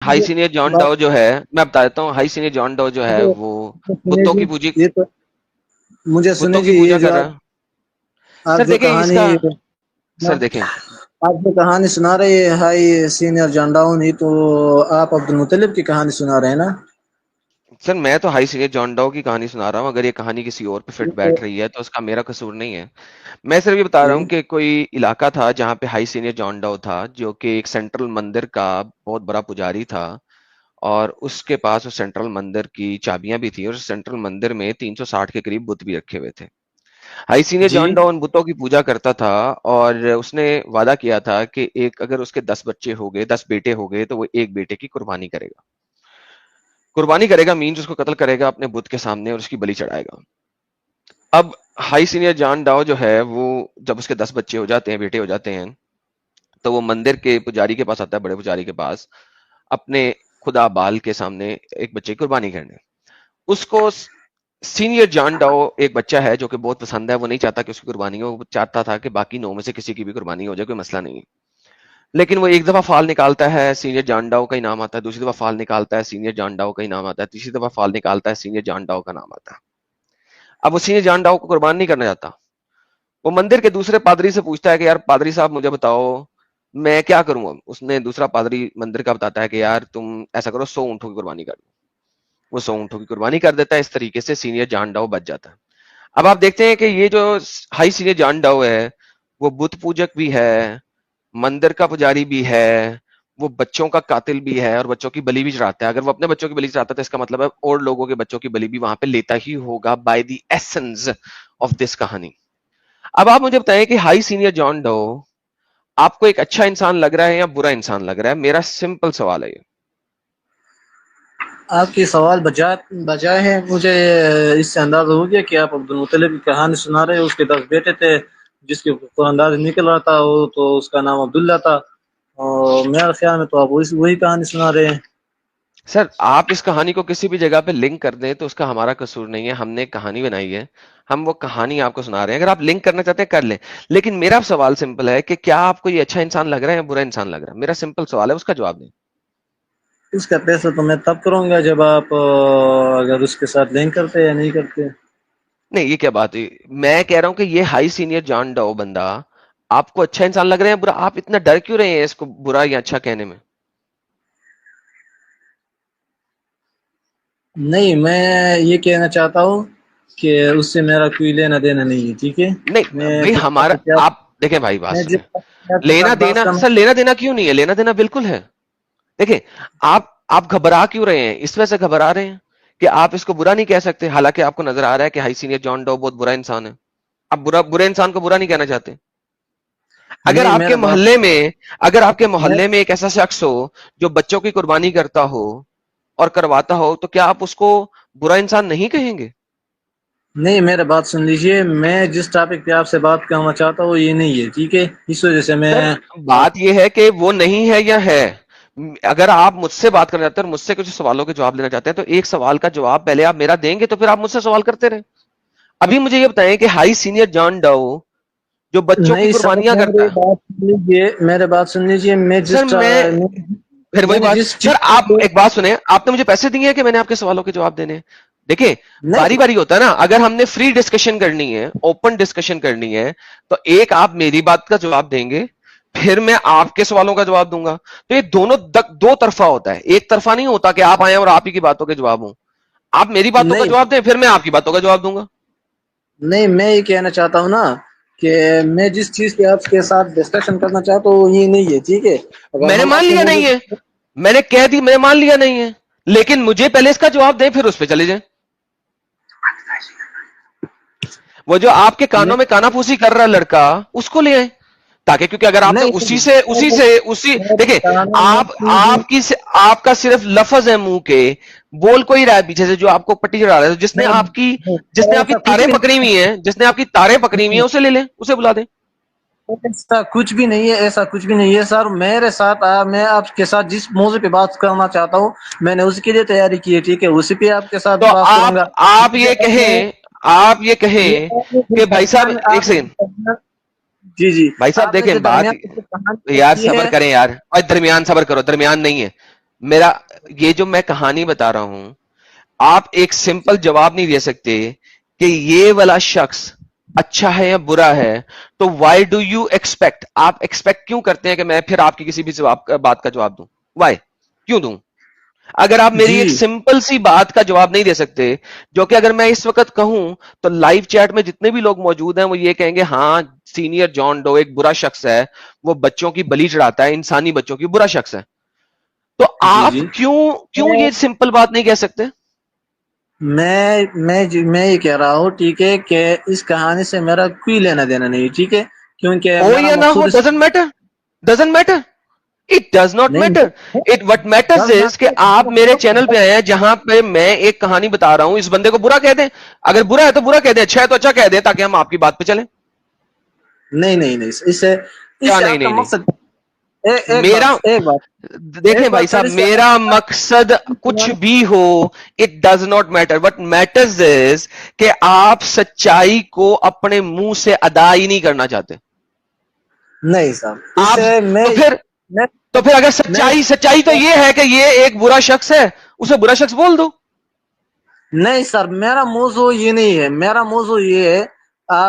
High senior جان ڈاؤ جو ہے، میں بتا دیتا ہوں، ہائی سینئر جان ڈاؤ جو ہے وہ بتوں کی پوجی، یہ تو مجھے بتوں سنے کی جی، یہ پوجا جو کر رہا ہے. آپ سر جو دیکھیں اس کہانی کا، سر دیکھیں آپ جو کہانی سنا رہے ہیں ہائی سینئر جان ڈاؤن ہی، تو آپ عبد المطلب کی کہانی سنا رہے ہیں نا؟ سر میں تو ہائی سینئر جان ڈاؤ کی کہانی سنا رہا ہوں. اگر یہ کہانی کسی اور پہ فٹ بیٹھ رہی ہے تو اس کا میرا قصور نہیں ہے. میں صرف یہ بتا رہا ہوں کہ کوئی علاقہ تھا جہاں پہ ہائی سینئر جان ڈاؤ تھا، جو کہ ایک سینٹرل مندر کا بہت بڑا پجاری تھا، اور اس کے پاس اس سینٹرل مندر کی چابیاں بھی تھیں، اور اس سینٹرل مندر میں 360 کے قریب بت بھی رکھے ہوئے تھے. ہائی سینئر جی جان ڈاؤ ان بتوں کی پوجا کرتا تھا، اور اس نے وعدہ کیا تھا کہ ایک اگر اس کے 10 بچے ہو گئے، 10 بیٹے ہو گئے، تو وہ ایک بیٹے کی قربانی کرے گا. قربانی کرے گا مینز اس کو قتل کرے گا اپنے بت کے سامنے اور اس کی بلی چڑھائے گا. اب ہائی سینئر جان ڈاؤ جو ہے وہ جب اس کے 10 بچے ہو جاتے ہیں، بیٹے ہو جاتے ہیں، تو وہ مندر کے پجاری کے پاس آتا ہے، بڑے پجاری کے پاس، اپنے خدا بال کے سامنے ایک بچے کی قربانی کرنے. اس کو سینئر جان ڈاؤ ایک بچہ ہے جو کہ بہت پسند ہے، وہ نہیں چاہتا کہ اس کی قربانی ہو، وہ چاہتا تھا کہ باقی 9 میں سے کسی کی بھی قربانی ہو جائے، کوئی مسئلہ نہیں. لیکن وہ ایک دفعہ فال نکالتا ہے، سینئر جان ڈاؤ کا ہی نام آتا ہے، دوسری دفعہ فال نکالتا ہے، سینئر جان ڈاؤ کا ہی نام آتا ہے، تیسری دفعہ فال نکالتا ہے، سینئر جان ڈاؤ کا نام آتا ہے. اب وہ سینئر جان ڈاؤ کو قربان نہیں کرنا چاہتا. وہ مندر کے دوسرے پادری سے پوچھتا ہے کہ یار پادری صاحب مجھے بتاؤ میں کیا کروں. اب اس نے دوسرا پادری مندر کا بتاتا ہے کہ یار تم ایسا کرو، 100 اونٹوں کی قربانی کر دو. وہ 100 اونٹوں کی قربانی کر دیتا ہے. اس طریقے سے سینئر جان ڈاؤ بچ جاتا ہے. اب آپ دیکھتے ہیں کہ یہ جو ہائی سینئر جان ڈاؤ ہے وہ بت پوجک بھی ہے، مندر کا پجاری بھی ہے، وہ بچوں کا قاتل بھی ہے، اور بچوں کی بلی بھی چڑھاتا ہے. اگر وہ اپنے بچوں کی بلی چڑھاتا ہے تو اس کا مطلب ہے اور لوگوں کے بچوں کی بلی بھی وہاں پہ لیتا ہی ہوگا by the essence of this کہانی. اب آپ مجھے بتائیں کہ ہائی سینئر جان ڈو آپ کو ایک اچھا انسان لگ رہا ہے یا برا انسان لگ رہا ہے؟ میرا سمپل سوال ہے یہ. آپ کی سوال بجائے ہیں. مجھے اس سے اندازہ ہو گیا کہ آپ عبد المطلب کی کہانی سنا رہے ہیں. اس کے 10 بیٹے تھے، جس کے انداز نکل رہا تھا وہ تو اس کا نام عبداللہ تھا، اور میرا خیال میں تو آپ وہی کہانی سنا رہے ہیں. سر آپ اس کہانی کو کسی بھی جگہ پہ لنک کر دیں تو اس کا ہمارا قصور نہیں ہے. ہم نے ایک کہانی بنائی ہے، ہم وہ کہانی آپ کو سنا رہے ہیں. اگر آپ لنک کرنا چاہتے ہیں کر لیں، لیکن میرا سوال سمپل ہے کہ کیا آپ کو یہ اچھا انسان لگ رہا ہے یا برا انسان لگ رہا ہے؟ میرا سمپل سوال ہے، اس کا جواب دیں. اس کا پیسہ تو میں تب کروں گا جب آپ اگر اس کے ساتھ لنک کرتے یا نہیں کرتے. نہیں یہ کیا بات ہے؟ میں کہہ رہا ہوں کہ یہ ہائی سینئر جان ڈو بندہ آپ کو اچھا انسان لگ رہے ہیں برا؟ آپ اتنا ڈر کیوں رہے ہیں اس کو برا یا اچھا کہنے میں؟ نہیں، میں یہ کہنا چاہتا ہوں کہ اس سے میرا کوئی لینا دینا نہیں ہے، ٹھیک ہے؟ نہیں میں بھائی جس ہمارا، آپ کے آپ دیکھیں بھائی بات میں سنیں، جس کے لینا ساتھ بات دینا کرنا. سر، لینا دینا کیوں نہیں ہے؟ لینا دینا بالکل ہے. دیکھیں آپ گھبرا کیوں رہے ہیں؟ اس وجہ سے گھبرا رہے ہیں کہ آپ اس کو برا نہیں کہہ سکتے، حالانکہ آپ کو نظر آ رہا ہے کہ ہائی سینئر جان ڈو بہت برا انسان ہے. آپ برے انسان کو برا نہیں کہنا چاہتے. اگر نہیں، آپ کے میرا بات محلے میں میں ایک ایسا شخص ہو جو بچوں کی قربانی کرتا ہو اور کرواتا ہو، تو کیا آپ اس کو برا انسان نہیں کہیں گے؟ نہیں، میرا بات سن لیجئے. میں جس ٹاپک پہ آپ سے بات کرنا چاہتا ہوں وہ یہ نہیں ہے، ٹھیک ہے؟ اس وجہ سے میں سر بات یہ ہے کہ وہ نہیں ہے یا ہے. اگر آپ مجھ سے بات کرنا چاہتے ہیں اور مجھ سے کچھ سوالوں کے جواب لینا چاہتے ہیں تو ایک سوال کا جواب پہلے آپ میرا دیں گے تو پھر آپ مجھ سے سوال کرتے رہیں. ابھی مجھے یہ بتائیں کہ ہائی سینئر جان ڈو جو بچوں کی نہیں سر، قربانیاں کرتا ہے. میرے بات سن لیجئے. سر میں پھر وہی میں نے بات، جس سر چیز آپ کو ایک بات سنیں، آپ نے مجھے پیسے دیے ہیں کہ میں نے آپ کے سوالوں کے جواب دینے ہیں؟ دیکھیں باری نہیں باری ہوتا ہے نا. اگر ہم نے فری ڈسکشن کرنی ہے، اوپن ڈسکشن کرنی ہے، تو ایک آپ میری بات کا جواب دیں گے، پھر میں آپ کے سوالوں کا جواب دوں گا. تو یہ دونوں دو طرفہ ہوتا ہے، ایک طرفہ نہیں ہوتا کہ آپ آئیں اور آپ ہی کی باتوں کے جواب ہوں. آپ میری باتوں کا نہیں جواب دیں، پھر میں آپ کی باتوں کا جواب دوں گا. نہیں، میں یہ کہنا چاہتا ہوں نا کہ میں جس چیز پہ آپ کے ساتھ ڈسکشن کرنا چاہتا ہوں وہ یہ نہیں ہے، ٹھیک ہے؟ اگر میں نے ہم مان اپنے لیا موضوع نہیں ہے، میں نے کہہ دی، میں مان لیا نہیں ہے، لیکن مجھے پہلے اس کا جواب دیں پھر اس پہ چلے جائیں. وہ جو آپ کے کانوں میں کانا پھوسی کر رہا لڑکا، اس کو لے آئیں تاکہ، کیونکہ اگر آپ نے اسی دیکھیں آپ کا صرف لفظ ہے منہ کے، بول کوئی رہا ہے پیچھے سے جو آپ کو پٹی چڑھا رہا ہے، جس نے آپ کی ایسا کچھ تاریں بھی پکڑی ہوئی ہیں، اسے لے لیں، اسے بلا دیں. ایسا کچھ بھی نہیں ہے، ایسا کچھ بھی نہیں ہے سر. میرے ساتھ میں آپ کے ساتھ جس موضوع پہ بات کرنا چاہتا ہوں میں نے اس کے لیے تیاری کی ہے، ٹھیک ہے؟ اسی پہ آپ کے ساتھ تو بات کروں گا. آپ یہ کہیں کہ بھائی صاحب ایک سیکنڈ، جی جی، بھائی صاحب آپ نے دیکھیں جو بات، درمیان یار کی صبر ہے. کریں یار، اور درمیان صبر کرو، درمیان نہیں ہے. میرا یہ جو میں کہانی بتا رہا ہوں، آپ ایک سمپل جواب نہیں دے سکتے کہ یہ والا شخص اچھا ہے یا برا ہے، تو وائی ڈو یو ایکسپیکٹ، آپ ایکسپیکٹ کیوں کرتے ہیں کہ میں پھر آپ کی کسی بھی بات کا جواب دوں؟ وائی؟ کیوں دوں؟ اگر آپ میری جی ایک سمپل سی بات کا جواب نہیں دے سکتے، جو کہ اگر میں اس وقت کہوں تو لائیو چیٹ میں جتنے بھی لوگ موجود ہیں وہ یہ کہیں گے ہاں سینئر جان ڈو ایک برا شخص ہے، وہ بچوں کی بلی چڑھاتا ہے، انسانی بچوں کی، برا شخص ہے. تو جی آپ جی کیوں یہ سمپل بات نہیں کہہ سکتے؟ میں یہ کہہ رہا ہوں ٹھیک ہے کہ اس کہانی سے میرا کوئی لینا دینا نہیں، ٹھیک ہے، کیونکہ ہو میرا یا نہ ہو، مقصود اس doesn't matter. It does not نہیں matter. It what matters is کہ آپ میرے چینل پہ آئے ہیں جہاں پہ میں ایک کہانی بتا رہا ہوں، اس بندے کو برا کہہ دیں، اگر برا ہے تو برا کہہ دیں، اچھا ہے تو اچھا کہہ دیں، تاکہ ہم آپ کی بات پہ چلیں. نہیں نہیں نہیں، اس کیا سے نہیں آپ کا نہیں نہیں؟ مقصد ایک میرا بات ایک بات دیکھیں ایک بھائی بات صاحب، پہلے سے میرا مقصد کچھ بھی ہو، it does not matter. What matters is کہ آپ سچائی کو اپنے منہ سے ادا ہی نہیں کرنا چاہتے. نہیں صاحب، اس آپ سے تو پھر میں تو پھر اگر میں سچائی تو یہ ہے کہ یہ ایک برا شخص ہے، اسے برا شخص بول دو. نہیں سر، میرا موضوع یہ نہیں ہے، میرا موضوع یہ ہے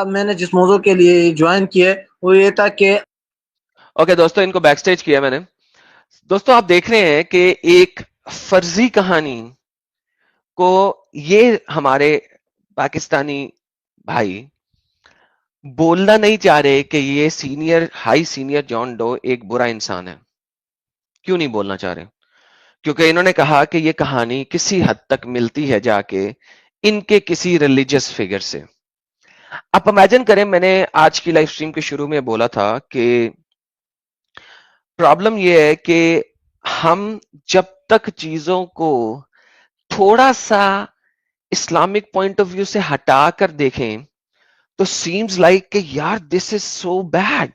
میں نے جس موضوع کے لیے جوائن کیا وہ یہ تھا کہ اوکے دوستو، ان کو بیک سٹیج کیا میں نے. دوستو آپ دیکھ رہے ہیں کہ ایک فرضی کہانی کو یہ ہمارے پاکستانی بھائی بولنا نہیں چاہ رہے کہ یہ ہائی سینئر جان ڈو ایک برا انسان ہے. کیوں نہیں بولنا چاہ رہے؟ کیونکہ انہوں نے کہا کہ یہ کہانی کسی حد تک ملتی ہے جا کے ان کے کسی ریلیجس فگر سے. آپ امیجن کریں، میں نے آج کی لائف سٹریم کے شروع میں بولا تھا کہ پرابلم یہ ہے کہ ہم جب تک چیزوں کو تھوڑا سا اسلامک پوائنٹ آف ویو سے ہٹا کر دیکھیں تو سیمز لائک کہ یار دس از سو بیڈ.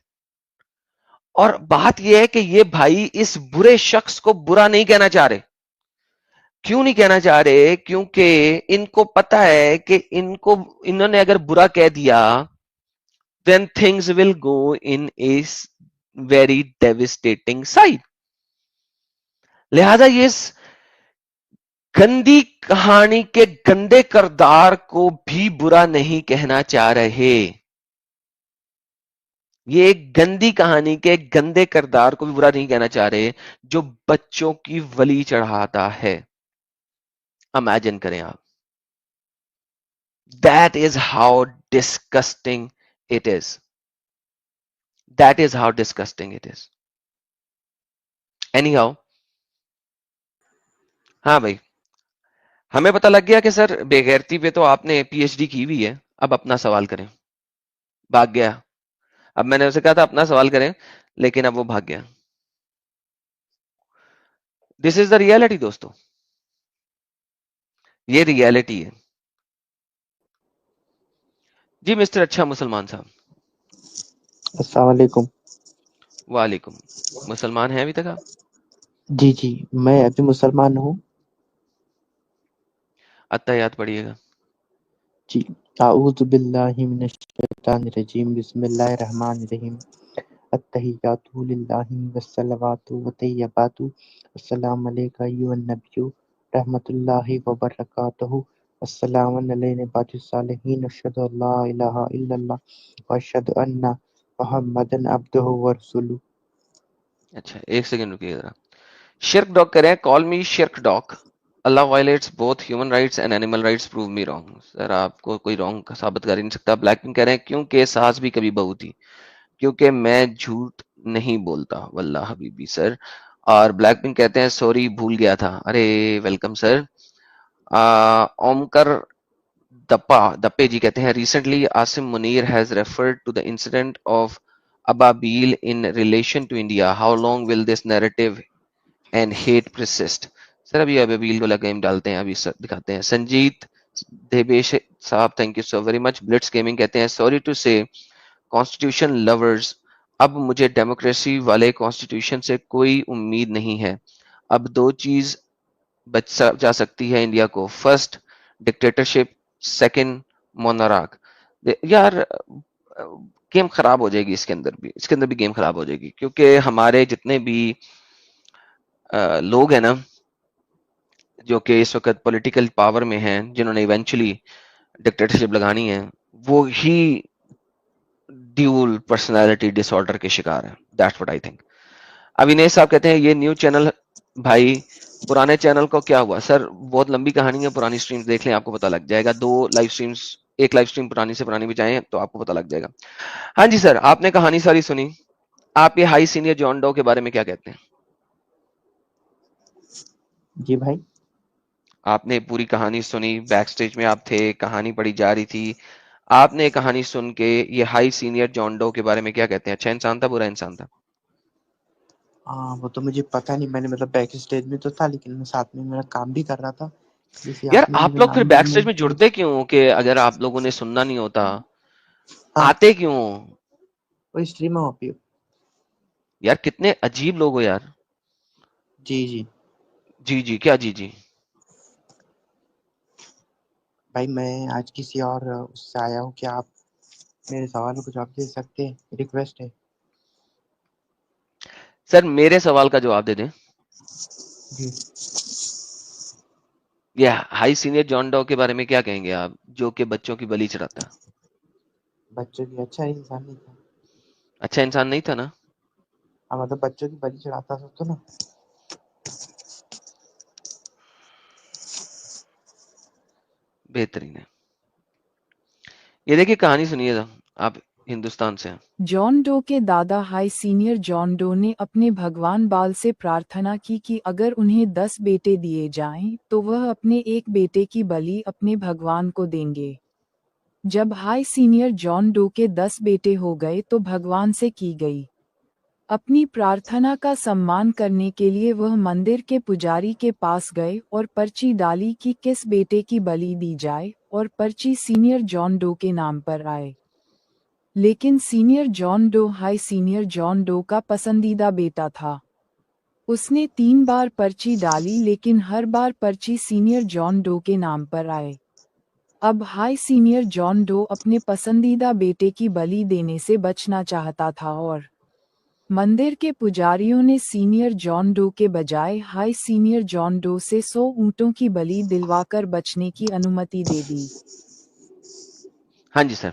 اور بات یہ ہے کہ یہ بھائی اس برے شخص کو برا نہیں کہنا چاہ رہے. کیوں نہیں کہنا چاہ رہے؟ کیونکہ ان کو پتا ہے کہ انہوں نے اگر برا کہہ دیا then things will go in a very devastating side. لہذا یہ گندی کہانی کے گندے کردار کو بھی برا نہیں کہنا چاہ رہے. یہ ایک گندی کہانی کے گندے کردار کو بھی برا نہیں کہنا چاہ رہے جو بچوں کی ولی چڑھاتا ہے. امیجن کریں آپ. That is how disgusting it is. That is how disgusting it is. Anyhow, ہاں بھائی، ہمیں پتہ لگ گیا کہ سر بے غیرتی پہ تو آپ نے پی ایچ ڈی کی ہوئی ہے، اب اپنا سوال کریں. بھاگ گیا. اب میں نے اسے کہا تھا اپنا سوال کریں، لیکن اب وہ بھاگ گیا. دس از دا ریالٹی دوستو، یہ ریالٹی ہے. جی مسٹر اچھا مسلمان صاحب. السلام علیکم. وعلیکم. مسلمان ہیں ابھی تک آپ؟ جی جی، میں ابھی مسلمان ہوں. اتحیات پڑھیے گا. جی، اعوذ باللہ من الشیطان الرجیم، بسم اللہ الرحمن الرحیم. التحیات للہ والصلوات والطیبات، السلام علیک ایھا النبی رحمۃ اللہ وبرکاتہ، السلام علینا بعد الصالحین، اشہد ان لا الہ الا اللہ واشہد ان محمدا عبدہ ورسولہ. اچھا ایک سیکنڈ رکیے ذرا. شرک ڈاک کریں، کال می شرک ڈاک. Allah violates both human rights and animal rights, prove me wrong. Sir آپ کو کوئی رانگ ثابت کر ہی نہیں سکتا. بلیک پنک کہہ رہے ہیں کیونکہ ساس بھی کبھی بہو تھی، کیونکہ میں جھوٹ نہیں بولتا واللہ حبیبی سر. اور بلیک پنک کہتے ہیں سوری بھول گیا تھا. ارے ویلکم سر. اومکر دپے جی کہتے ہیں recently Asim Munir has referred to the incident of ابابیل in relation to India. How long will this narrative and hate persist? Sir ابھی ابابیل کو گیم ڈالتے ہیں، ابھی دکھاتے ہیں. سنجیت دیبیش صاحب thank you so very much. بلٹس گیمنگ کہتے ہیں سوری ٹو سے کانسٹیٹیوشن لورز، اب مجھے ڈیموکریسی والے کانسٹیٹیوشن سے کوئی امید نہیں ہے. اب دو چیز بچ جا سکتی ہے انڈیا کو، فرسٹ ڈکٹیٹرشپ، سیکنڈ موناراک. یار گیم خراب ہو جائے گی، اس کے اندر بھی گیم خراب ہو جائے گی، کیونکہ ہمارے جتنے بھی لوگ ہیں نا جو کہ اس وقت پولیٹیکل پاور میں ہیں، جنہوں نے ایونچولی ڈکٹیٹرشپ لگانی ہے، وہ ہی ڈیول پرسنالٹی ڈس آرڈر کے شکار ہیں. That's what I think. اب انیش صاحب کہتے ہیں یہ نیو چینل بھائی پرانے چینل کو کیا ہوا؟ سر بہت لمبی کہانی ہے، پرانی سٹریمز دیکھ لیں آپ کو پتہ لگ جائے گا. 2 لائیو سٹریمز، ایک لائیو سٹریم پرانی سے پرانی بھی جائیں تو آپ کو پتہ لگ جائے گا. ہاں جی سر، آپ نے کہانی ساری سنی، آپ یہ ہائی سینئر جان ڈو کے بارے میں کیا کہتے ہیں؟ جی بھائی، آپ نے پوری کہانی سنی، بیک سٹیج میں آپ تھے، کہانی پڑھی جا رہی تھی، آپ نے کہانی سن کے یہ ہائی سینئر جان ڈو کے بارے میں کیا کہتے ہیں؟ اچھا انسان تھا، برا انسان تھا؟ ہاں وہ تو مجھے پتا نہیں، میں نے مطلب بیک اسٹیج میں تو تھا لیکن میں ساتھ میں میرا کام بھی کر رہا تھا. جیسے یار نے آپ مجھے لوگ پھر نام بیک لیا سٹیج میں جڑتے کیوں؟ کہ اگر آپ لوگوں نے سننا نہیں ہوتا ہاں آتے کیوں؟ وہ اسٹریم ہو پی. یار کتنے عجیب لوگ ہو یار. جی جی جی جی کیا جی جی؟ بھائی میں آج کسی اور اس سے آیا ہوں کہ آپ میرے سوال کو جواب دے سکتے ہیں، ریکویسٹ ہے. سر میرے سوال کا جواب دے دیں. جی یہ ہائی سینئر جان ڈو کے بارے میں کیا کہیں گے آپ، جو کہ بچوں کی بلی چڑھاتا ہے؟ بچوں کی اچھا انسان نہیں تھا. اچھا انسان نہیں تھا نا؟ مطلب بچوں کی بلی چڑھاتا تھا تو نا. بہترین ہے. یہ دیکھیے کہانی سنیے گا، آپ ہندوستان سے ہیں. جان ڈو کے دادا ہائی سینئر جان ڈو نے اپنے بھگوان بال سے پرارتھنا کی کہ اگر انہیں 10 بیٹے دیے جائیں تو وہ اپنے ایک بیٹے کی بلی اپنے بھگوان کو دیں گے. جب ہائی سینئر جان ڈو کے 10 بیٹے ہو گئے تو بھگوان سے کی گئی اپنی پرارتھنا کا سمان کرنے کے لیے وہ مندر کے پجاری کے پاس گئے اور پرچی ڈالی کہ کس بیٹے کی بلی دی جائے، اور پرچی سینئر جان ڈو کے نام پر آئے. لیکن senior John Doe hi senior John Doe کا پسندیدہ بیٹا تھا. اس نے 3 بار پرچی ڈالی لیکن ہر بار پرچی سینئر جان ڈو کے نام پر آئے. اب ہائی سینئر جان ڈو اپنے پسندیدہ بیٹے کی بلی دینے سے بچنا چاہتا تھا اور مندر کے پجاریوں نے سینئر جان ڈو کے بجائے ہائی سینئر جان ڈو سے 100 اونٹوں کی بلی دلوا کر بچنے کی انومتی دے دی. ہاں جی سر،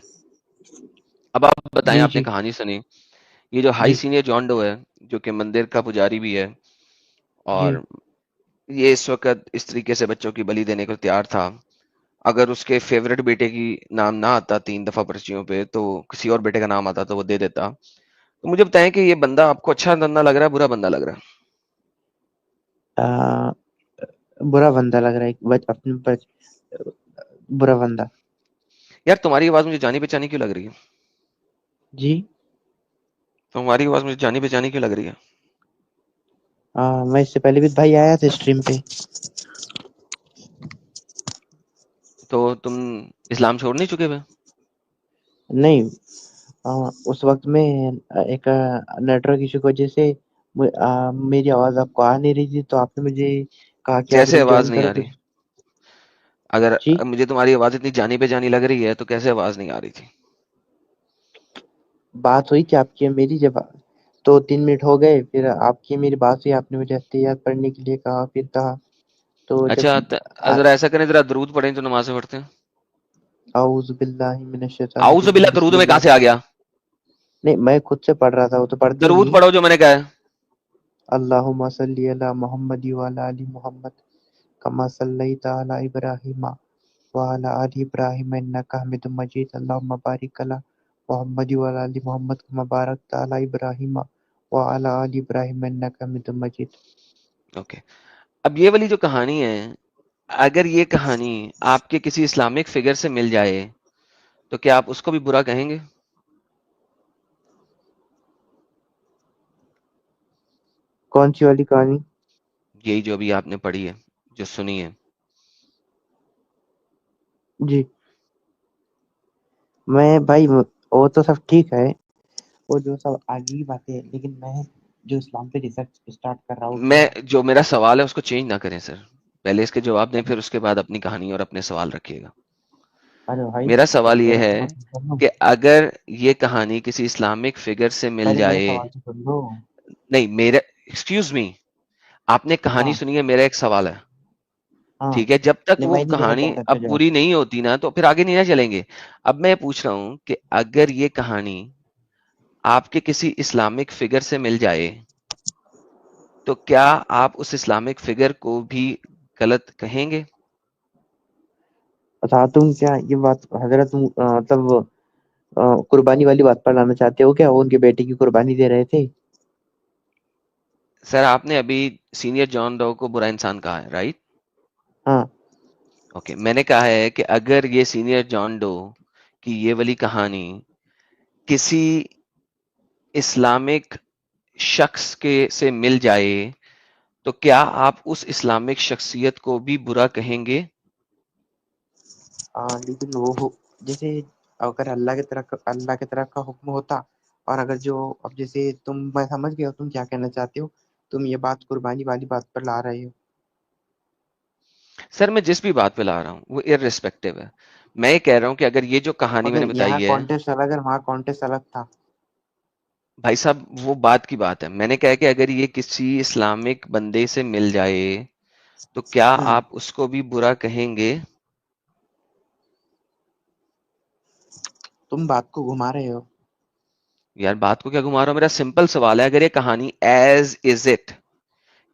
اب آپ بتائیں، جی آپ نے جی کہانی سنی، یہ جو ہائی جی سینئر جان ڈو ہے جو کہ مندر کا پجاری بھی ہے جی اور یہ اس وقت اس طریقے سے بچوں کی بلی دینے کو تیار تھا، اگر اس کے فیورٹ بیٹے کی نام نہ آتا 3 دفعہ پرچیوں پہ تو کسی اور بیٹے کا نام آتا تو وہ دے دیتا. تو مجھے بتائیں کہ یہ بندہ آپ کو اچھا بندہ لگ رہا ہے، برا بندہ لگ رہا ہے؟ برا بندہ لگ رہا ہے. برا بندہ. یار تمہاری آواز مجھے جانی پہچانی کیوں لگ رہی ہے؟ جی تمہاری آواز مجھے جانی پہچانی کیوں لگ رہی ہے؟ میں اس سے پہلے بھی بھائی آیا تھا اسٹریم پہ. تو تم اسلام چھوڑ نہیں چکے ہوئے؟ نہیں، اس وقت میں ایک نیٹورک ایشو کی وجہ سے میری آواز آپ کو آ نہیں رہی تھی، تو آپ نے مجھے کہا کہ آپ کیسے آواز ریجوائن نہیں کرو آ تو. رہی؟ اگر جی مجھے تمہاری آواز اتنی جانی پہچانی لگ رہی ہے تو کیسے آواز نہیں آ رہی تھی؟ بات ہوئی تھی آپ کی میری، جب 2-3 منٹ ہو گئے پھر آپ کی میری بات ہوئی، آپ نے مجھے احتیاط پڑھنے کے لیے کہا، پھر کہا تو جب اچھا ذرا ایسا کریں، ذرا درود پڑھیں تو نمازیں پڑھتے ہیں. اعوذ باللہ من الشیطان اعوذ الرجیم باللہ درود بسم میں کہاں اللہ. سے آ گیا؟ نہیں، میں خود سے پڑھ رہا تھا، وہ تو پڑھتے ہی درود نہیں. پڑھو جو میں نے کہا ہے. اللہم صلی علی محمد وعلی آل محمد کما صلیت علی ابراہیم وعلی آل ابراہیم انک حمید مجید. اللہم بارک علی محمد وعلی آل محمد کما بارکت علی ابراہیم وعلی آل ابراہیم انک حمید مجید. اوکے، اب یہ والی جو کہانی ہے، اگر یہ کہانی آپ کے کسی اسلامک فگر سے مل جائے تو کیا آپ اس کو بھی برا کہیں گے؟ کون سی والی کہانی؟ یہی جو ابھی آپ نے پڑھی ہے، جو سنی ہے. جی میں بھائی وہ تو سب ٹھیک ہے، وہ جو سب آگے کی باتیں ہیں، لیکن میں جو اسلام پہ ریسرچ اسٹارٹ کر رہا ہوں کہ جو میرا سوال ہے اس کو چینج نہ کریں سر، پہلے اس کے جواب دیں، پھر اس کے بعد اپنی کہانی اور اپنے سوال رکھیے گا. ارے بھائی میرا سوال یہ میرا ہے سوال تو سن لو. کہ اگر یہ کہانی کسی اسلامک فگر سے مل پہلے میرا جائے، سوال تو سن لو. نہیں میرا، ایکسکیوز می، آپ نے کہانی ہاں سنی ہے, میرا ایک سوال ہے, ہاں ٹھیک ہے, جب تک نہیں وہ میں نہیں دینا کہانی چاہتا تھا اب جواب. پوری نہیں ہوتی نا تو پھر آگے نہیں نہ چلیں گے. اب میں پوچھ رہا ہوں کہ اگر یہ کہانی آپ کے کسی اسلامک فگر سے مل جائے تو کیا آپ اس اسلامک فگر کو بھی غلط کہیں گے؟ اچھا تم کیا یہ بات حضرت مطلب قربانی والی بات پر لانا چاہتے ہو کیا؟ وہ ان کے بیٹے کی قربانی دے رہے تھے. سر آپ نے ابھی سینئر جان ڈو کو برا انسان کہا ہے, رائٹ؟ ہاں اوکے, میں نے کہا ہے کہ اگر یہ سینئر جان ڈو کی یہ والی کہانی کسی اسلامک شخص کے سے مل جائے تو کیا آپ اس اسلامک شخصیت کو بھی برا کہیں گے؟ لیکن وہ جیسے اگر اللہ کی طرف کا حکم ہوتا، اور اگر جو اب جیسے میں سمجھ گیا تم کیا کہنا چاہتے ہو. تم یہ بات قربانی والی بات پر لا رہے ہو. سر میں جس بھی بات پہ لا رہا ہوں وہ ارریسپیکٹیو ہے. میں یہ کہہ رہا ہوں کہ اگر یہ جو کہانی میں مگر نے یہاں بتائی ہے, کانٹیکسٹ الگ ہے، وہاں کانٹیکسٹ الگ تھا. بھائی صاحب وہ بات کی بات ہے. میں نے کہا کہ اگر یہ کسی اسلامک بندے سے مل جائے تو کیا ہوں آپ اس کو بھی برا کہیں گے؟ تم بات کو گھما رہے ہو. یار بات کو کیا گھما رہا ہوں, میرا سمپل سوال ہے, اگر یہ کہانی ایز از اٹ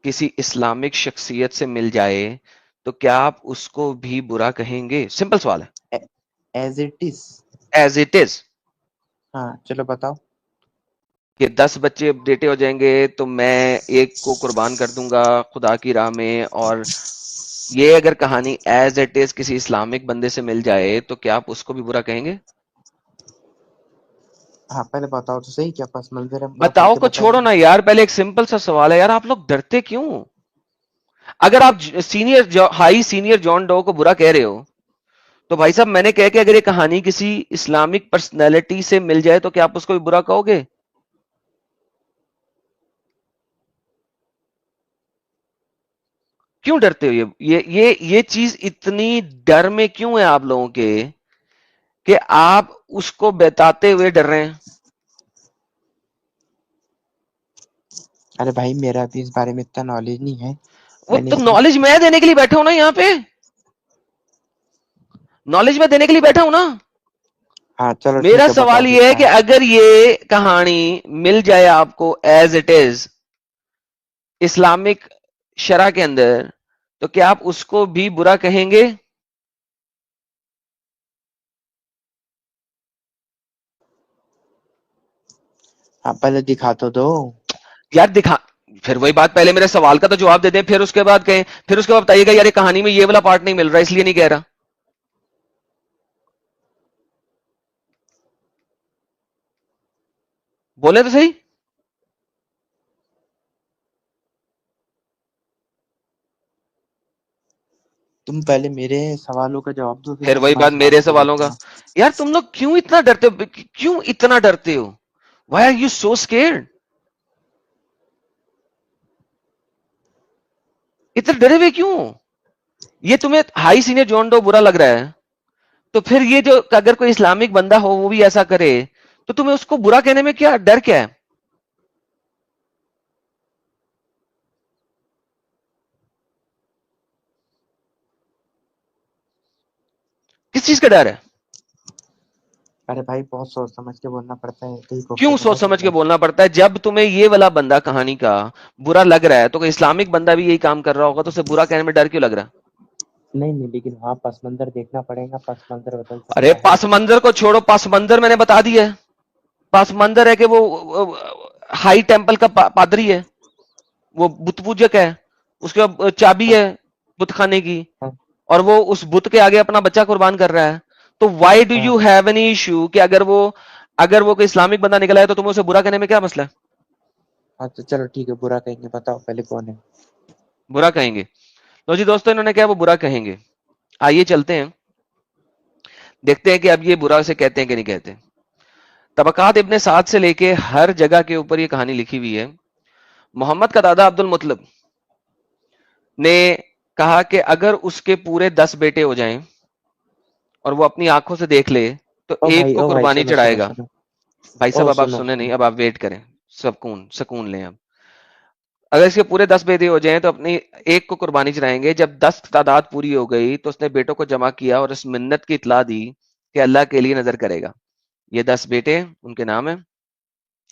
کسی اسلامک شخصیت سے مل جائے تو کیا آپ اس کو بھی برا کہیں گے؟ سمپل سوال ہے. As it is. As it is ہاں چلو بتاؤ. کہ 10 بچے بیٹے ہو جائیں گے تو میں ایک کو قربان کر دوں گا خدا کی راہ میں, اور یہ اگر کہانی ایز اٹ از کسی اسلامک بندے سے مل جائے تو کیا آپ اس کو بھی برا کہیں گے؟ ہاں پہلے بتاؤ تو صحیح، کیا پس منظر ہے پورا کھل بتاؤ کے کو بتائیے. چھوڑو نا یار, پہلے ایک سمپل سا سوال ہے یار, آپ لوگ ڈرتے کیوں؟ اگر آپ ہائی سینئر جان ڈو کو برا کہہ رہے ہو تو بھائی صاحب میں نے کہا کہ اگر یہ کہانی کسی اسلامک پرسنالٹی سے مل جائے تو کیا آپ اس کو بھی برا کہو گے؟ کیوں ڈرتے ہو؟ یہ چیز اتنی ڈر میں کیوں ہے آپ لوگوں کے کہ آپ اس کو بتاتے ہوئے ڈر رہے ہیں؟ ارے بھائی میرا بھی اس بارے میں اتنا نالج نہیں ہے. وہ میں نے تو صرف نالج میں دینے کے لیے بیٹھا ہوں نا یہاں پہ, نالج میں دینے کے لیے بیٹھا ہوں نا. ہاں چلو میرا ٹھیک ہے بتاؤ سوال پھر یہ ہے کیا کہ ہے. اگر یہ کہانی مل جائے آپ کو ایز اٹ از اسلامک شرع کے اندر تو کیا آپ اس کو بھی برا کہیں گے؟ ہاں پہلے دکھا تو دو. یار دکھا, پھر وہی بات, پہلے میرے سوال کا تو جواب دے دیں, پھر اس کے بعد کہیں, پھر اس کے بعد بتائیے گا یار یہ کہانی میں یہ والا پارٹ نہیں مل رہا اس لیے نہیں کہہ رہا. بولے تو صحیح. تم پہلے میرے سوالوں کا جواب دو پھر پھر میں وہی تمہارے بات سوالوں میرے کا سوالوں جواب کا. دوں گا. یار تم لوگ کیوں اتنا ڈرتے ہو, کیوں اتنا ڈرتے ہو؟ Why are you so scared? اتنے ڈرے ہوئے کیوں؟ یہ تمہیں ہائی سینئر جان ڈو برا لگ رہا ہے تو پھر یہ جو اگر کوئی اسلامک بندہ ہو وہ بھی ایسا کرے تو تمہیں اس کو برا کہنے میں کیا ڈر کیا ہے؟ کس چیز کا ڈر ہے؟ ارے بھائی بہت سوچ سمجھ کے بولنا پڑتا ہے, کئی کیوں گفتگو سوچ بس سمجھ ہوتا کے ہے. بولنا پڑتا ہے؟ جب تمہیں یہ والا بندہ کہانی کا برا لگ رہا ہے تو کوئی اسلامک بندہ بھی یہی کام کر رہا ہوگا تو اسے برا کہنے میں ڈر کیوں لگ رہا ہے؟ نہیں نہیں لیکن وہاں پس منظر دیکھنا پڑے گا، پس منظر بدل ارے سکتا ہے. پس منظر کو چھوڑو, پس منظر میں نے بتا دیا ہے. پس منظر ہے کہ وہ ہائی ٹیمپل کا پادری ہے, وہ بت پوجک ہے, اس کے چابی ہاں ہے بت خانے کی, ہاں اور وہ اس بت کے آگے اپنا بچہ قربان کر رہا ہے. تو وائی ڈو ہاں یو ہیو این ایشو کہ اگر وہ کوئی اسلامک بندہ نکلا ہے تو تمہیں اسے برا کہنے میں کیا مسئلہ ہے؟ ہاں تو چلو ٹھیک ہے برا کہیں گے. بتاؤ پہلے کون ہے. برا کہیں گے. تو جی دوستو انہوں نے کہا وہ برا کہیں گے. آئیے چلتے ہیں دیکھتے ہیں کہ اب یہ برا سے کہتے ہیں کہ نہیں کہتے. طبقات ابن سعد سے لے کے ہر جگہ کے اوپر یہ کہانی لکھی ہوئی ہے. محمد کا دادا عبد المطلب نے کہا کہ اگر اس کے پورے 10 بیٹے ہو جائیں اور وہ اپنی آنکھوں سے دیکھ لے تو ایک کو او بھائی قربانی سنو چڑھائے سنو گا. سنو. بھائی او صاحب اب آپ سنو سنیں نہیں, سنو. اب آپ ویٹ کریں, سکون لیں. اب اگر اس کے پورے 10 بیٹے ہو جائیں تو اپنی ایک کو قربانی چڑھائیں گے. جب 10 تعداد پوری ہو گئی تو اس نے بیٹوں کو جمع کیا اور اس منت کی اطلاع دی کہ اللہ کے لیے نظر کرے گا. یہ 10 بیٹے ان کے نام ہیں.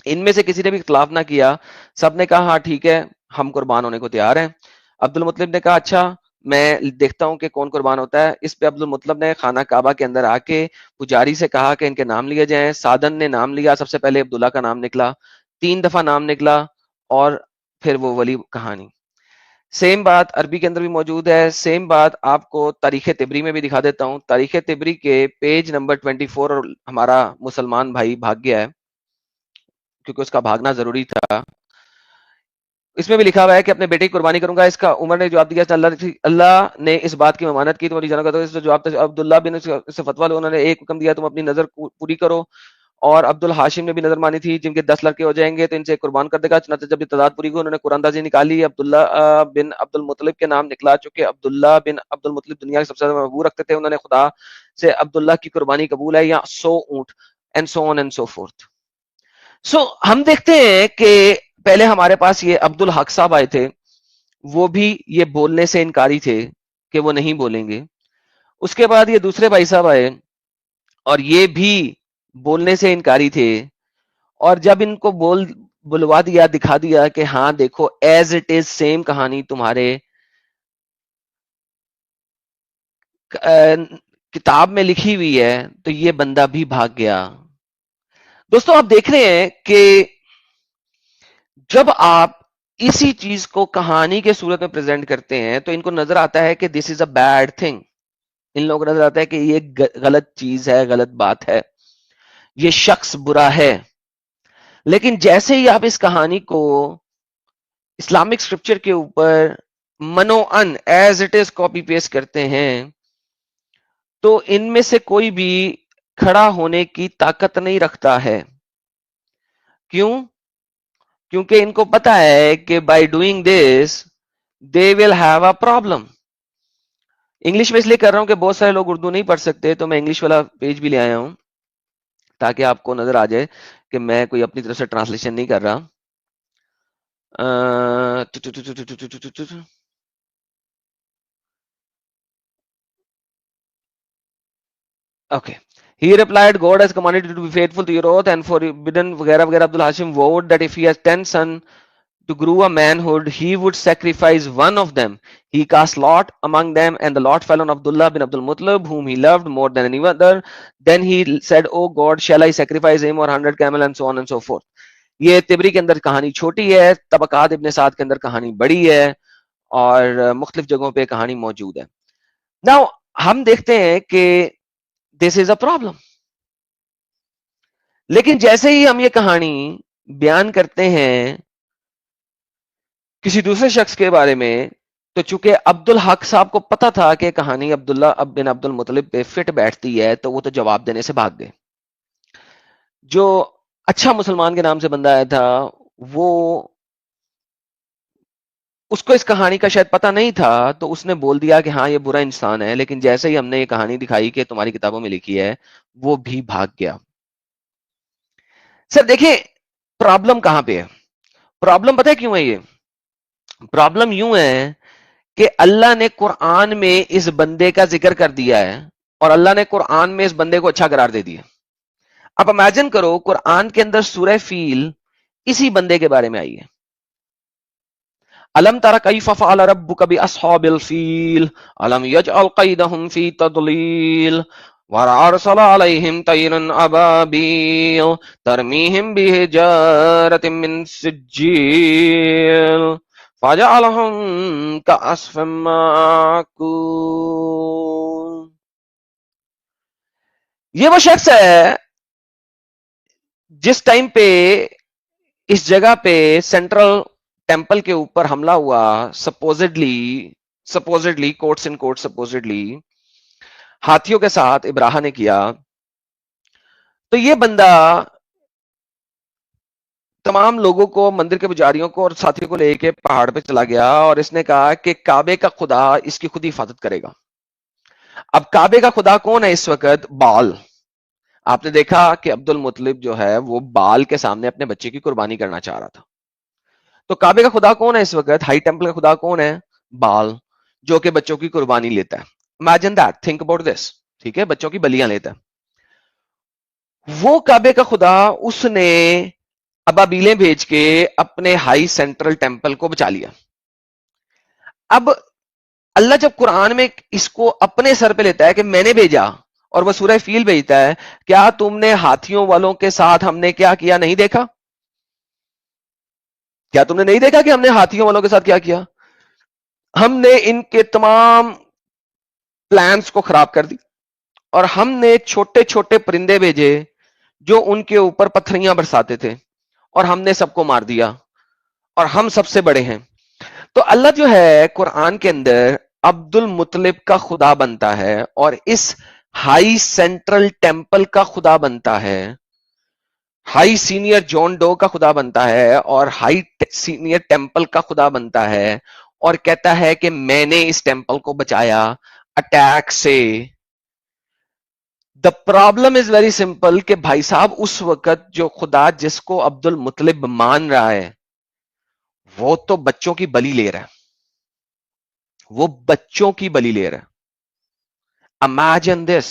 ان میں سے کسی نے بھی اختلاف نہ کیا, سب نے کہا ہاں ٹھیک ہے ہم قربان ہونے کو تیار ہیں. عبد المطلب نے کہا اچھا میں دیکھتا ہوں کہ کون قربان ہوتا ہے. اس پہ عبد المطلب نے خانہ کعبہ کے اندر آ کے پجاری سے کہا کہ ان کے نام لیے جائیں. سعدن نے نام لیا, سب سے پہلے عبداللہ کا نام نکلا, 3 دفعہ نام نکلا اور پھر وہ ولی کہانی. سیم بات عربی کے اندر بھی موجود ہے. سیم بات آپ کو تاریخ طبری میں بھی دکھا دیتا ہوں. تاریخ طبری کے پیج نمبر 24, اور ہمارا مسلمان بھائی بھاگ گیا ہے کیونکہ اس کا بھاگنا ضروری تھا. اس میں بھی لکھا ہوا ہے کہ اپنے بیٹے کی قربانی کروں گا. اس کا عمر نے جواب دیا اللہ نے اس بات کی ممانت کی, تمہاری جانا اس جواب عبداللہ بن سے فتویٰ لو, انہوں نے ایک حکم دیا تم اپنی نظر پوری کرو. اور عبد الحاشم نے بھی نظر مانی تھی جن کے 10 لڑکے ہو جائیں گے تو ان سے قربان کر دے گا. چنانچہ جب یہ تعداد پوری ہوئی انہوں نے قرآن دازی نکالی. عبداللہ بن عبد المطلب کے نام نکلا. چونکہ عبداللہ بن عبد المطلب دنیا کے سب سے زیادہ محبوب رکھتے تھے, انہوں نے خدا سے عبداللہ کی قربانی قبول ہے یا 100 اونٹ and so on and so forth. ہم دیکھتے ہیں کہ پہلے ہمارے پاس یہ عبد الحق صاحب آئے تھے, وہ بھی یہ بولنے سے انکاری تھے کہ وہ نہیں بولیں گے. اس کے بعد یہ دوسرے بھائی صاحب آئے اور یہ بھی بولنے سے انکاری تھے, اور جب ان کو بلوا دیا, دکھا دیا کہ ہاں دیکھو ایز اٹ از سیم کہانی تمہارے کتاب میں لکھی ہوئی ہے, تو یہ بندہ بھی بھاگ گیا. دوستوں آپ دیکھ رہے ہیں کہ جب آپ اسی چیز کو کہانی کے صورت میں پریزنٹ کرتے ہیں تو ان کو نظر آتا ہے کہ دس از اے بیڈ تھنگ. ان لوگوں کو نظر آتا ہے کہ یہ غلط چیز ہے, غلط بات ہے, یہ شخص برا ہے. لیکن جیسے ہی آپ اس کہانی کو اسلامک اسکرپچر کے اوپر منو in as it is copy paste کرتے ہیں تو ان میں سے کوئی بھی کھڑا ہونے کی طاقت نہیں رکھتا ہے. کیوں؟ کیونکہ ان کو پتا ہے کہ by doing this they will have a problem. English میں اس لیے کر رہا ہوں کہ بہت سارے لوگ اردو نہیں پڑھ سکتے, تو میں انگلش والا پیج بھی لے آیا ہوں تاکہ آپ کو نظر آ جائے کہ میں کوئی اپنی طرف سے ٹرانسلیشن نہیں کر رہا. Okay. He replied, God has commanded you to be faithful to your oath and forbidden وغیرہ وغیرہ. Abdul Hashim vowed that if he has 10 sons to grow a manhood, he would sacrifice one of them. He cast lot among them, and the lot fell on Abdullah bin Abdul Muttalib, whom he loved more than any other. Then he said, Oh God, shall I sacrifice him or 100 camel, and so on and so forth. یہ تبری کے اندر کہانی چھوٹی ہے, طبقات ابن سعد کے اندر کہانی بڑی ہے, اور مختلف جگہوں پہ کہانی موجود ہے. Now ہم دیکھتے ہیں کہ this is a problem. لیکن جیسے ہی ہم یہ کہانی بیان کرتے ہیں کسی دوسرے شخص کے بارے میں, تو چونکہ عبد الحق صاحب کو پتا تھا کہ کہانی عبداللہ بن عبد المطلب پہ فٹ بیٹھتی ہے, تو وہ تو جواب دینے سے بھاگ گئے. جو اچھا مسلمان کے نام سے بندہ آیا تھا, وہ اس کو اس کہانی کا شاید پتہ نہیں تھا, تو اس نے بول دیا کہ ہاں یہ برا انسان ہے. لیکن جیسے ہی ہم نے یہ کہانی دکھائی کہ تمہاری کتابوں میں لکھی ہے, وہ بھی بھاگ گیا. سر دیکھیں پرابلم کہاں پہ ہے. پرابلم پتہ ہے کیوں ہے؟ یہ پرابلم یوں ہے کہ اللہ نے قرآن میں اس بندے کا ذکر کر دیا ہے, اور اللہ نے قرآن میں اس بندے کو اچھا قرار دے دیا. اب امیجن کرو قرآن کے اندر سورہ فیل اسی بندے کے بارے میں آئی ہے. الم تر کیف فعل ربک باصحاب الفیل الم یجعل قیدہم فی تضلیل وارسل علیہم طیرا ابابیل ترمیہم بحجارۃ من سجیل فجعلہم کعصف مأکول. یہ وہ شخص ہے جس ٹائم پہ اس جگہ پہ سینٹرل ٹیمپل کے اوپر حملہ ہوا, سپوزڈلی کوٹس ان کوٹ سپوزڈلی ہاتھیوں کے ساتھ ابراہ نے کیا, تو یہ بندہ تمام لوگوں کو, مندر کے پجاریوں کو اور ساتھیوں کو لے کے پہاڑ پہ چلا گیا, اور اس نے کہا کہ کعبے کا خدا اس کی خود حفاظت کرے گا. اب کعبے کا خدا کون ہے اس وقت؟ بال. آپ نے دیکھا کہ عبد المطلب جو ہے وہ بال کے سامنے اپنے بچے کی قربانی کرنا چاہ رہا تھا. تو کعبے کا خدا کون ہے اس وقت؟ ہائی ٹیمپل کا خدا کون ہے؟ بال، جو کہ بچوں کی قربانی لیتا ہے. Imagine that, think about this. ٹھیک ہے، بچوں کی بلیاں لیتا ہے. وہ کعبے کا خدا اس نے ابابیلیں بھیج کے اپنے ہائی سینٹرل ٹیمپل کو بچا لیا. اب اللہ جب قرآن میں اس کو اپنے سر پہ لیتا ہے کہ میں نے بھیجا، اور وہ سورہ فیل بھیجتا ہے، کیا تم نے ہاتھیوں والوں کے ساتھ ہم نے کیا کیا نہیں دیکھا؟ کیا تم نے نہیں دیکھا کہ ہم نے ہاتھیوں والوں کے ساتھ کیا کیا؟ ہم نے ان کے تمام پلانز کو خراب کر دی، اور ہم نے چھوٹے چھوٹے پرندے بھیجے جو ان کے اوپر پتھریاں برساتے تھے، اور ہم نے سب کو مار دیا، اور ہم سب سے بڑے ہیں. تو اللہ جو ہے قرآن کے اندر عبد المطلب کا خدا بنتا ہے، اور اس ہائی سینٹرل ٹیمپل کا خدا بنتا ہے، ہائی سینئر جون ڈو کا خدا بنتا ہے، اور ہائی سینئر ٹیمپل کا خدا بنتا ہے، اور کہتا ہے کہ میں نے اس ٹیمپل کو بچایا اٹیک سے. The problem is very simple کہ بھائی صاحب اس وقت جو خدا جس کو عبد المطلب مان رہا ہے وہ تو بچوں کی بلی لے رہا ہے، وہ بچوں کی بلی لے رہا ہے. Imagine this.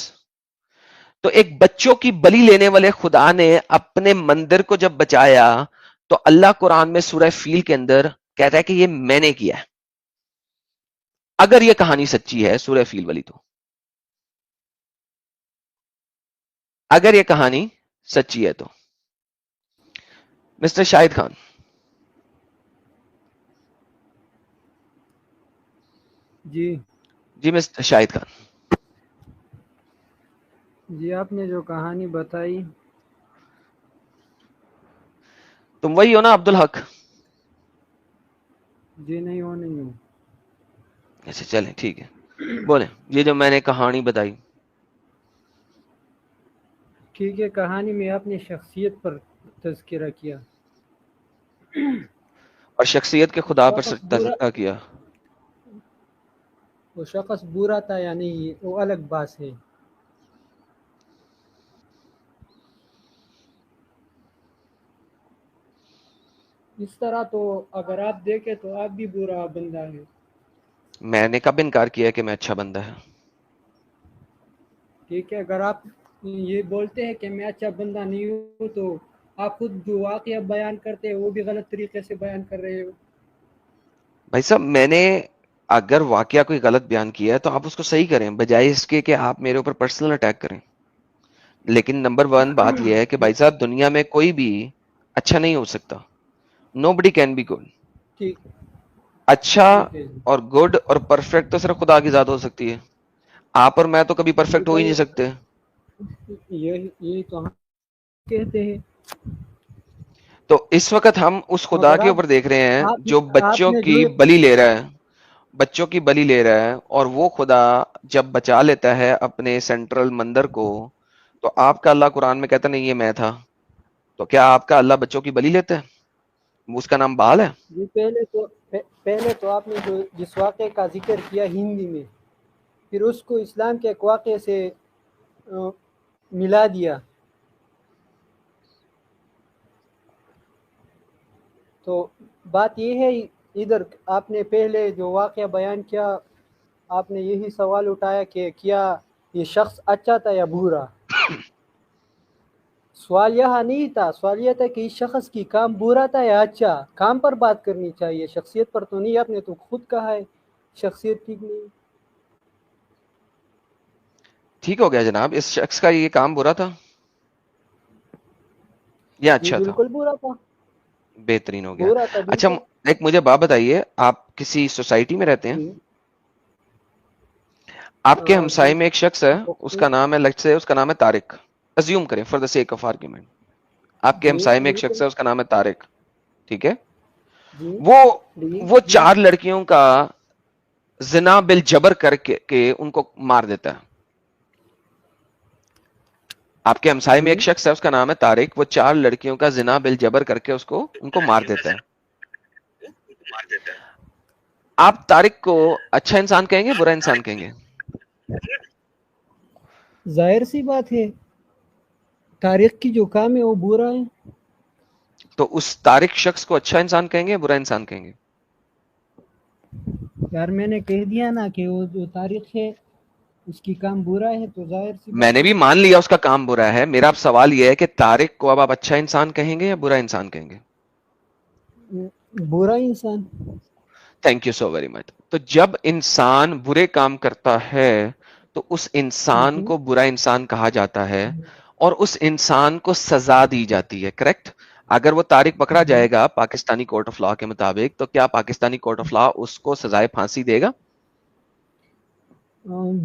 تو ایک بچوں کی بلی لینے والے خدا نے اپنے مندر کو جب بچایا، تو اللہ قرآن میں سورہ فیل کے اندر کہتا ہے کہ یہ میں نے کیا ہے. اگر یہ کہانی سچی ہے سورہ فیل والی، تو اگر یہ کہانی سچی ہے تو مسٹر شاہد خان. جی جی مسٹر شاہد خان. جی، آپ نے جو کہانی بتائی، تم وہی ہو نا عبد الحق؟ جی نہیں وہ نہیں ہوں. اچھا چلیں ٹھیک ہے، بولیں. یہ جو میں نے کہانی بتائی، ٹھیک ہے، کہانی میں آپ نے شخصیت پر تذکرہ کیا. اور شخصیت کے وہ خدا پر شخص برا تذکرہ کیا. وہ شخص برا تھا یا نہیں وہ الگ بات ہے. اس طرح تو اگر آپ دیکھیں تو آپ بھی برا بندہ ہے. میں نے کب انکار کیا کہ میں اچھا بندہ ہے؟ ٹھیک ہے، اگر آپ یہ بولتے ہیں کہ میں اچھا بندہ نہیں ہوں تو آپ خود جو واقعہ بیان کرتے ہیں وہ بھی غلط طریقے سے بیان کر رہے ہو. بھائی صاحب میں نے اگر واقعہ کوئی غلط بیان کیا ہے تو آپ اس کو صحیح کریں، بجائے اس کے کہ آپ میرے اوپر پرسنل اٹیک کریں. لیکن نمبر ون بات یہ ہے کہ بھائی صاحب دنیا میں کوئی بھی اچھا نہیں ہو سکتا. نو بڈی کین بی گڈ. ٹھیک اچھا ٹھیک ہے جی. اور گڈ اور پرفیکٹ تو صرف خدا کی ذات ہو سکتی ہے. آپ اور میں تو کبھی پرفیکٹ ہو ہی نہیں سکتے. یہی تو ہم کہتے ہیں. تو اس وقت ہم اس خدا مگر کے اوپر دیکھ رہے ہیں آپ جو آپ بچوں نے کی جو بلی لے رہا ہے، بچوں کی بلی لے رہا ہے. اور وہ خدا جب بچا لیتا ہے اپنے سینٹرل مندر کو، تو آپ کا اللہ قرآن میں کہتا نہیں یہ میں تھا. تو کیا آپ کا اللہ بچوں کی بلی لیتا ہے؟ اس کا نام بال ہے؟ جی پہلے تو آپ نے جو جس واقعے کا ذکر کیا ہندی میں، پھر اس کو اسلام کے ایک واقعے سے ملا دیا. تو بات یہ ہے، ادھر آپ نے پہلے جو واقعہ بیان کیا آپ نے یہی سوال اٹھایا کہ کیا یہ شخص اچھا تھا یا برا. سوال یہاں نہیں تھا، سوال یہ تھا کہ اس شخص کی کام برا تھا یا اچھا. کام پر بات کرنی چاہیے، شخصیت پر تو نہیں. آپ نے تو خود کہا ہے شخصیت ٹھیک نہیں. ٹھیک ہو گیا جناب، اس شخص کا یہ کام برا تھا یا جی اچھا تھا؟ بالکل برا تھا. بہترین ہو گیا. برا تھا اچھا بالکل. ایک مجھے بات بتائیے، آپ کسی سوسائٹی میں رہتے ہیں؟ جی آپ کے ہمسائے جی میں ایک شخص ہے، اس کا نام ہے لیٹس سے اس کا نام ہے طارق. ازیوم کریں for the sake of argument, آپ کے جی ہمسائے میں ایک بالکل. شخص ہے، اس کا نام ہے طارق. ٹھیک ہے، جی وہ جی وہ 4 لڑکیوں کا زنا بالجبر کر کے ان کو مار دیتا ہے. آپ کے ہمسائے میں جی ایک شخص ہے، اس کا نام ہے طارق. وہ 4 لڑکیوں کا زنا بالجبر کر کے ان کو مار دیتا ہے. آپ طارق کو اچھا انسان کہیں گے برا انسان کہیں گے؟ ظاہر سی بات ہے، تاریخ کی جو کام ہے وہ برا ہے. تو اس طارق شخص کو اچھا انسان کہیں گے یا برا انسان کہیں گے؟ یار میں نے کہہ دیا نا کہ وہ جو تاریخ ہے اس کی کام برا ہے، تو ظاہر سی میں نے بھی مان لیا اس کا کام برا ہے. میرا اب سوال یہ ہے کہ طارق کو اب آپ اچھا انسان کہیں گے یا برا انسان کہیں گے؟ برا انسان. تھینک یو سو ویری مچ. تو جب انسان برے کام کرتا ہے تو اس انسان کو برا انسان کہا جاتا ہے اور اس انسان کو سزا دی جاتی ہے، کریکٹ؟ اگر وہ طارق پکڑا جائے گا پاکستانی کورٹ آف لا کے مطابق تو کیا پاکستانی کورٹ آف لا اس کو سزائے پھانسی دے گا؟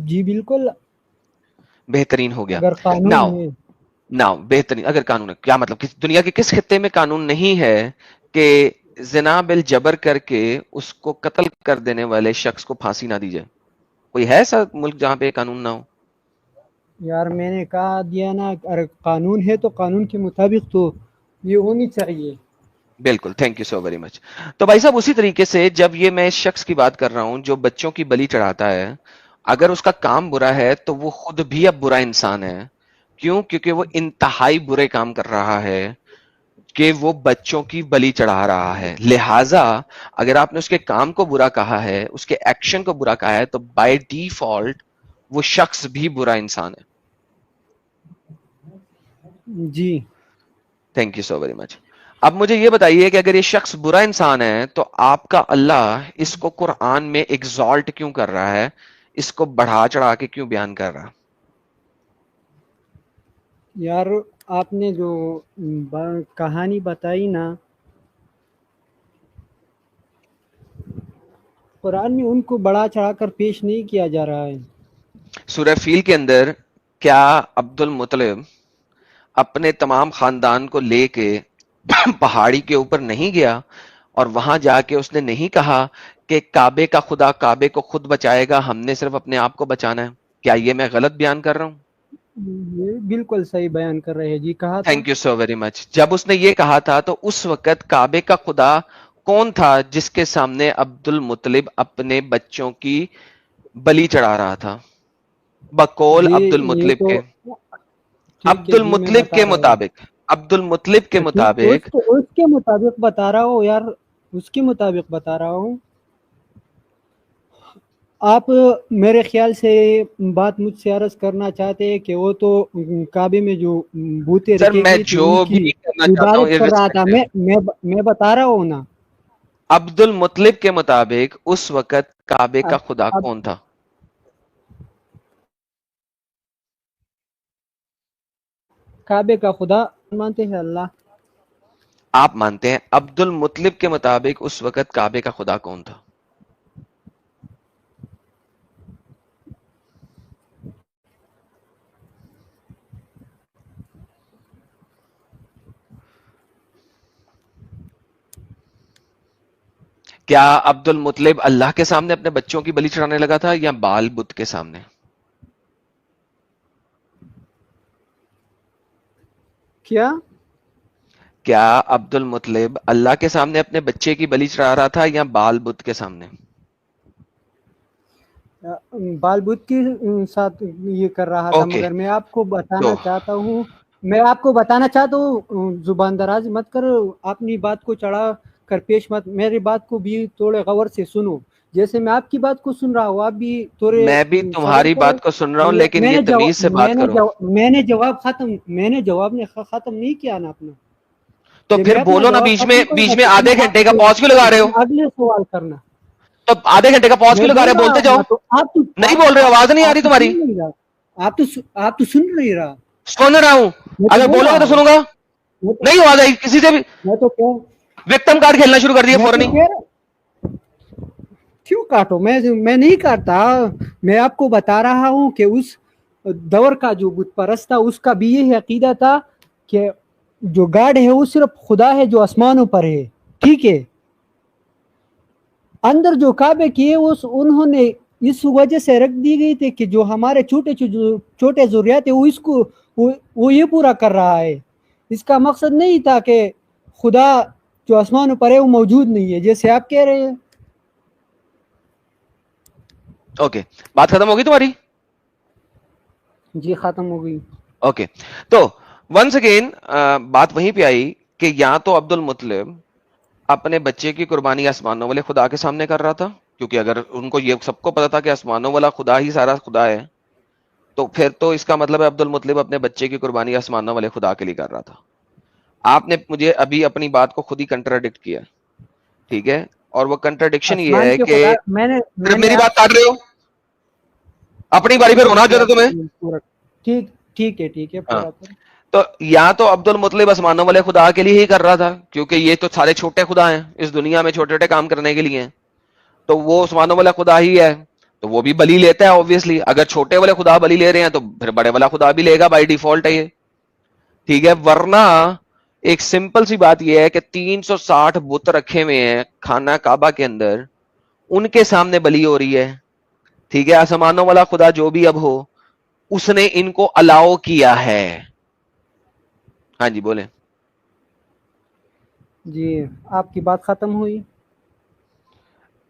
جی بالکل. بہترین ہو گیا. اگر قانون ہے. ناؤ بہترین. اگر قانون ہے کیا مطلب دنیا کے کس خطے میں قانون نہیں ہے کہ زنا بالجبر کر کے اس کو قتل کر دینے والے شخص کو پھانسی نہ دی جائے؟ کوئی ہے ایسا ملک جہاں پہ قانون نہ ہو؟ یار میں نے کہا دیا نا، اگر قانون ہے تو قانون کے مطابق تو یہ ہونی چاہیے. بالکل. تھینک یو سو ویری مچ. تو بھائی صاحب اسی طریقے سے جب یہ میں اس شخص کی بات کر رہا ہوں جو بچوں کی بلی چڑھاتا ہے، اگر اس کا کام برا ہے تو وہ خود بھی اب برا انسان ہے. کیوں؟ کیونکہ وہ انتہائی برے کام کر رہا ہے کہ وہ بچوں کی بلی چڑھا رہا ہے. لہٰذا اگر آپ نے اس کے کام کو برا کہا ہے، اس کے ایکشن کو برا کہا ہے، تو بائی ڈیفالٹ وہ شخص بھی برا انسان ہے. جی. Thank you so very much. اب مجھے یہ بتائیے کہ اگر یہ شخص برا انسان ہے تو آپ کا اللہ اس کو قرآن میں ایگزالٹ کیوں کر رہا ہے؟ اس کو بڑھا چڑھا کے کیوں بیان کر رہا؟ یار آپ نے جو کہانی بتائی نا، قرآن میں ان کو بڑا چڑھا کر پیش نہیں کیا جا رہا ہے. سورہ فیل کے اندر کیا عبد المطلب اپنے تمام خاندان کو لے کے پہاڑی کے اوپر نہیں گیا اور وہاں جا کے اس نے نہیں کہا کہ کعبے کا خدا کعبے کو خود بچائے گا، ہم نے صرف اپنے آپ کو بچانا ہے؟ کیا یہ میں غلط بیان کر رہا ہوں؟ یہ بالکل صحیح بیان کر رہے ہیں جی. کہا تھا. تھینک یو سو ویری مچ. جب اس نے یہ کہا تھا تو اس وقت کعبے کا خدا کون تھا جس کے سامنے عبد المطلب اپنے بچوں کی بلی چڑھا رہا تھا؟ بقول جی عبد یہ المطلب تو کے ٹھیک ہے عبد جی، میں المطلب بتا کے رہا ہوں. مطابق عبد المطلب کے ٹھیک، مطابق اس کے مطابق بتا رہا ہوں یار، اس کے مطابق بتا رہا ہوں. آپ میرے خیال سے بات مجھ سے عرض کرنا چاہتے ہیں کہ وہ تو کعبے میں جو بوتیں سر رکھی میں گئی تھی جو ان بھی کی کرنا چاہتا ہوں عبادت کر رہا تھا. irrespective، میں بتا رہا ہوں نا. عبد المطلب کے مطابق اس وقت کعبے کا خدا اب کون تھا؟ کعبے کا خدا مانتے ہیں اللہ. آپ مانتے ہیں. عبد المطلب کے مطابق اس وقت کعبے کا خدا کون تھا؟ کیا عبد المطلب اللہ کے سامنے اپنے بچوں کی بلی چڑھانے لگا تھا یا بال بت کے سامنے؟ کیا عبد المطلب اللہ کے سامنے اپنے بچے کی بلی چڑھا رہا تھا یا بال بت کے سامنے؟ بال بدھ کے ساتھ یہ کر رہا تھا. مگر میں آپ کو بتانا چاہتا ہوں زبان دراز مت کر، اپنی بات کو چڑھا کر پیش مت. میری بات کو بھی تھوڑے غور سے سنو. جیسے میں آپ کی بات کو سن رہا ہوں، آپ بھی تھوڑے میں بھی تمہاری بات کو سن رہا ہوں، لیکن یہ تمیز سے بات کرو. میں نے جواب ختم نہیں کیا نا اپنا. تو پھر بولو نا، بیچ میں آدھے گھنٹے کا پاز کیوں لگا رہے ہو؟ اگلے سوال کرنا. تو آدھے گھنٹے کا پاز کیوں لگا رہے ہو؟ بولتے جاؤ. نہیں بول رہے، آواز نہیں آ رہی تمہاری. آپ تو سن نہیں رہا. سن رہا ہوں. اگر بولو گے تو سنوں گا. نہیں آواز آئی کسی سے بھی. میں تو وکٹم کارڈ کھیلنا شروع کر دیا فوراً ہی. کیوں کاٹو؟ میں نہیں کاٹتا. میں آپ کو بتا رہا ہوں کہ اس دور کا جو بت پرست تھا اس کا بھی یہ عقیدہ تھا کہ جو گاڈ ہے وہ صرف خدا ہے جو آسمانوں پر ہے. ٹھیک ہے. اندر جو کعبے کیے انہوں نے اس وجہ سے رکھ دی گئی تھی کہ جو ہمارے چھوٹے ضروریات ہے وہ یہ پورا کر رہا ہے. اس کا مقصد نہیں تھا کہ خدا جو آسمانوں پر ہے وہ موجود نہیں ہے جیسے آپ کہہ رہے ہیں. اوکے، بات ختم ہوگی تمہاری؟ جی ختم ہو گئی. اوکے، تو ونس اگین بات وہیں پہ آئی کہ یا تو عبد المطلب اپنے بچے کی قربانی آسمانوں والے خدا کے سامنے کر رہا تھا، کیونکہ اگر ان کو یہ سب کو پتا تھا کہ آسمانوں والا خدا ہی سارا خدا ہے، تو پھر تو اس کا مطلب ہے عبد المطلب اپنے بچے کی قربانی آسمانوں والے خدا کے لیے کر رہا تھا. آپ نے مجھے ابھی اپنی بات کو خود ہی کنٹراڈکٹ کیا، ٹھیک ہے، اور وہ کنٹراڈکشن یہ آسمان ہے کے کہ خدا میں نے میری آپ بات کاٹ رہے ہو، اپنی باری پہ رونا چاہتا تمہیں. پورا ٹھیک ہے ہاں، پورا کرو. تو یا تو عبد المطلب آسمانوں والے خدا کے لیے ہی کر رہا تھا، کیونکہ یہ تو سارے چھوٹے خدا ہیں اس دنیا میں، چھوٹے چھوٹے کام کرنے کے لیے ہیں، تو وہ آسمانوں والا خدا ہی ہے، تو وہ بھی بلی لیتا ہے obviously. اگر چھوٹے والے خدا بلی لے رہے ہیں تو پھر بڑے والا خدا بھی لے گا، بائی ڈیفالٹ ہے یہ، ٹھیک ہے. ورنہ ایک سمپل سی بات یہ ہے کہ 360 بت رکھے ہوئے ہیں خانہ کعبہ کے اندر، ان کے سامنے بلی ہو رہی ہے، ٹھیک ہے. آسمانوں والا خدا جو بھی اب ہو، اس نے ان کو الاؤ کیا ہے. ہاں جی بولیں. جی آپ کی بات ختم ہوئی.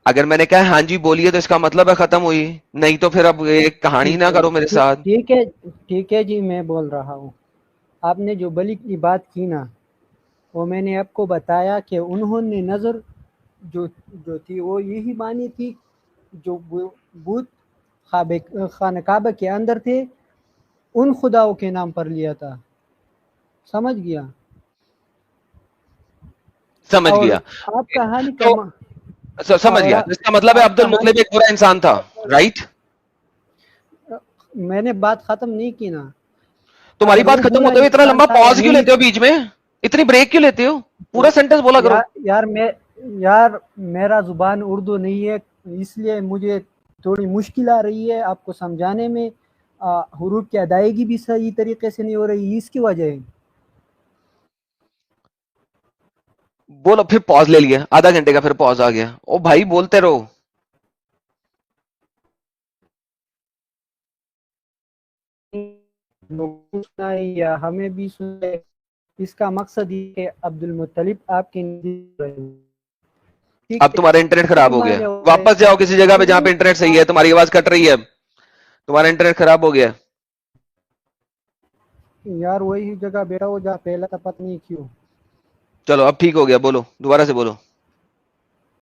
اگر میں نے کہا ہاں جی بولیے تو اس کا مطلب ہے ختم ہوئی، نہیں تو پھر اب ایک کہانی نہ کرو میرے ساتھ. ٹھیک ہے جی میں بول رہا ہوں. آپ نے جو بلی کی بات کی نا، وہ میں نے آپ کو بتایا کہ انہوں نے نظر جو تھی وہ یہی مانی تھی، جو بت خانہ کعبہ کے اندر تھے ان خداؤں کے نام پر لیا تھا. سمجھ گیا؟ سمجھ اور گیا آپ کہانی تو سمجھ اور گیا، اس کا مطلب ہے آپ عبد المطلب ایک برا انسان تھا، رائٹ؟ میں نے بات ختم نہیں کی نا. تمہاری اگر بات وہ ختم برا ہوتے ہوئے اتنا انسان لمبا تھا یا پاز کیوں نہیں لیتے ہو بیچ میں؟ اتنی بریک کیوں لیتے ہو؟ پورا سینٹنس بولا کرو. یار میرا زبان اردو نہیں ہے، اس لیے مجھے تھوڑی مشکل آ رہی ہے آپ کو سمجھانے میں. حروف کی ادائیگی بھی صحیح طریقے سے نہیں ہو رہی، اس کی وجہ ہے. بولو. پھر پاز لے لیا، آدھا گھنٹے کا پھر پاز آ گیا. او بھائی بولتے رہو. یا ہمیں بھی سنائے، اس کا مقصد یہ کہ عبد المطلب آپ کے اب تمہارا انٹرنیٹ خراب ہو گیا، ٹھیک واپس جاؤ کسی جگہ پہ جہاں پہ انٹرنیٹ صحیح ہے. تمہاری آواز کٹ رہی ہے، اب تمہارا انٹرنیٹ خراب ہو گیا. یار وہی جگہ بیٹھا ہو جہاں پہلا تھا، پتہ نہیں کیوں. چلو اب ٹھیک ہو گیا، بولو دوبارہ سے بولو.